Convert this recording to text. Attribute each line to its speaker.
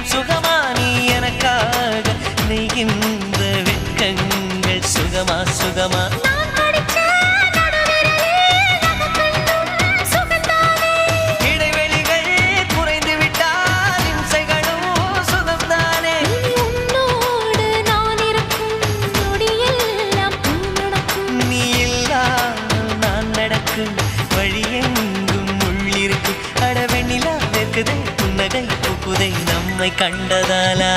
Speaker 1: எல்லாம் சுகமா நீ எனக்காக நெய்கின்ற வெட்கங்கள் சுகமா சுகமா இடைவெளிகள் குறைந்து விட்டால் இம்சைகளும் சுகம்தானே
Speaker 2: உன்னோடு நான் இருக்கும் நொடியெல்லாம் நடக்கும்
Speaker 1: நீ இல்லாமல் நான் நடக்கும் வழியெங்கும் உள்ளிருக்கு அடவெண்ணிலா வெக்குதை புன்னகை பூக்குதை நம்மை கண்டதாலா